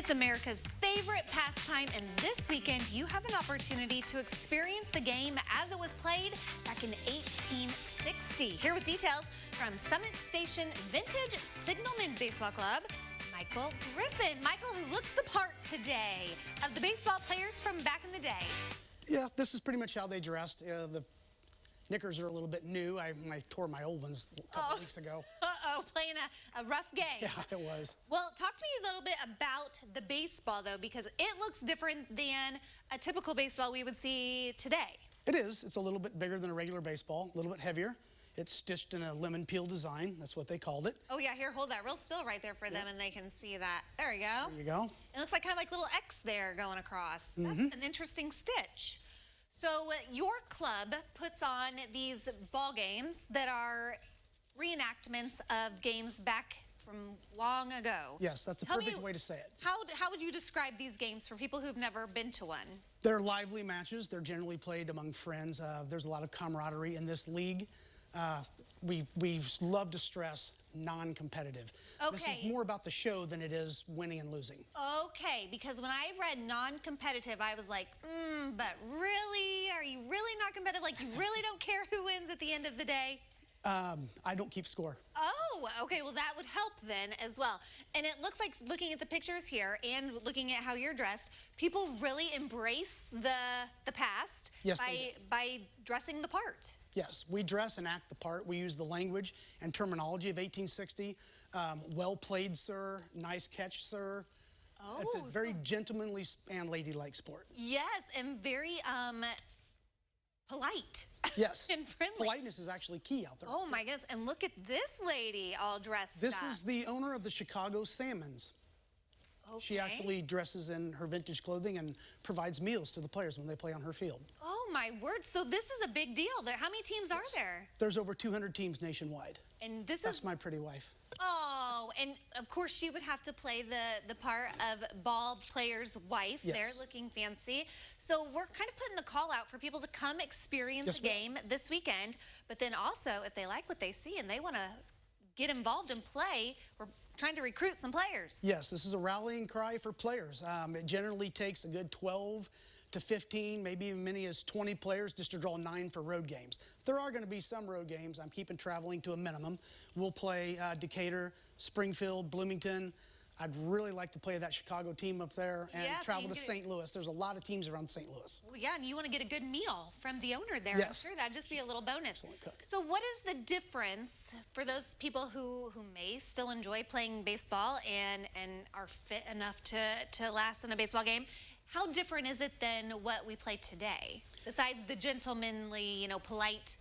It's America's favorite pastime, and this weekend you have an opportunity to experience the game as it was played back in 1860. Here with details from Summit Station Vintage Signalman Baseball Club, Michael Griffin. Michael, who looks the part today of the baseball players from back in the day. Yeah, this is pretty much how they dressed. The knickers are a little bit new. I tore my old ones a couple weeks ago. Playing a rough game. Yeah, it was. Well, talk to me a little bit about the baseball, though, because it looks different than a typical baseball we would see today. It is. It's a little bit bigger than a regular baseball, a little bit heavier. It's stitched in a lemon peel design. That's what they called it. Oh, yeah. Here, hold that real still right there for them, and they can see that. There you go. There you go. It looks like kind of like a little X there going across. That's an interesting stitch. So your club puts on these ball games that are reenactments of games back from long ago. Yes, that's the perfect way to say it. How would you describe these games for people who've never been to one? They're lively matches. They're generally played among friends. There's a lot of camaraderie in this league. We love to stress non-competitive. Okay. This is more about the show than it is winning and losing. Okay, because when I read non-competitive, I was like, but really? Are you really not competitive? Like, you really don't care who wins at the end of the day? I don't keep score. Oh, okay. Well, that would help then as well. And it looks like, looking at the pictures here and looking at how you're dressed, people really embrace the past by dressing the part. Yes, we dress and act the part. We use the language and terminology of 1860. Well played, sir. Nice catch, sir. Oh, it's a very gentlemanly and ladylike sport. Yes, and very polite. Yes. And friendly. Politeness is actually key out there. Oh my goodness, and look at this lady all dressed This up. is the owner of the Chicago Salmons. Okay. She actually dresses in her vintage clothing and provides meals to the players when they play on her field. Oh my word, so this is a big deal. How many teams are there? There's over 200 teams nationwide. And That's my pretty wife. Oh, and of course she would have to play the part of ball player's wife. Yes. They're looking fancy. So we're kind of putting the call out for people to come experience the game this weekend. But then also, if they like what they see and they want to get involved and play, we're trying to recruit some players. Yes, this is a rallying cry for players. It generally takes a good 12 to 15, maybe even many as 20 players just to draw 9 for road games. There are going to be some road games. I'm keeping traveling to a minimum. We'll play Decatur, Springfield, Bloomington. I'd really like to play that Chicago team up there and travel to St. Louis. There's a lot of teams around St. Louis. Well, yeah, and you want to get a good meal from the owner there. Yes. I'm sure that'd just be a little bonus. Excellent cook. So what is the difference for those people who may still enjoy playing baseball and are fit enough to last in a baseball game? How different is it than what we play today, besides the gentlemanly, polite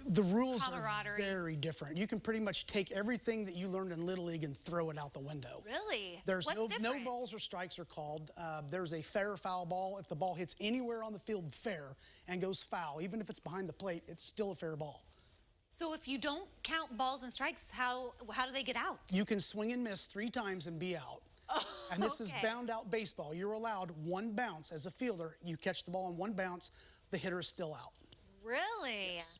The rules camaraderie? are very different. You can pretty much take everything that you learned in Little League and throw it out the window. Really? There's What's no balls or strikes are called. There's a fair foul ball. If the ball hits anywhere on the field fair and goes foul, even if it's behind the plate, it's still a fair ball. So if you don't count balls and strikes, how do they get out? You can swing and miss 3 times and be out. Oh, and this is bound out baseball. You're allowed 1 bounce as a fielder. You catch the ball on 1 bounce, the hitter is still out. Really? Yes.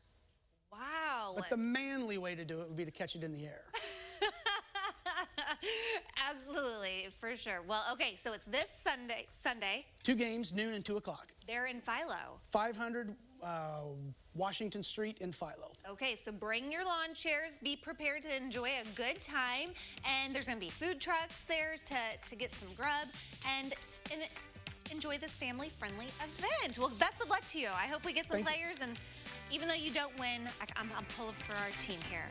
Wow. But the manly way to do it would be to catch it in the air. Absolutely, for sure. Well, okay, so it's this Sunday. 2 games, noon and 2 o'clock. They're in Philo. 500 Washington Street in Philo. Okay, so bring your lawn chairs. Be prepared to enjoy a good time. And there's going to be food trucks there to get some grub and enjoy this family-friendly event. Well, best of luck to you. I hope we get some players. And even though you don't win, I'm pulling for our team here.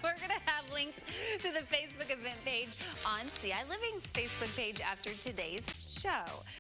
We're going to have links to the Facebook event page on CI Living's Facebook page after today's show.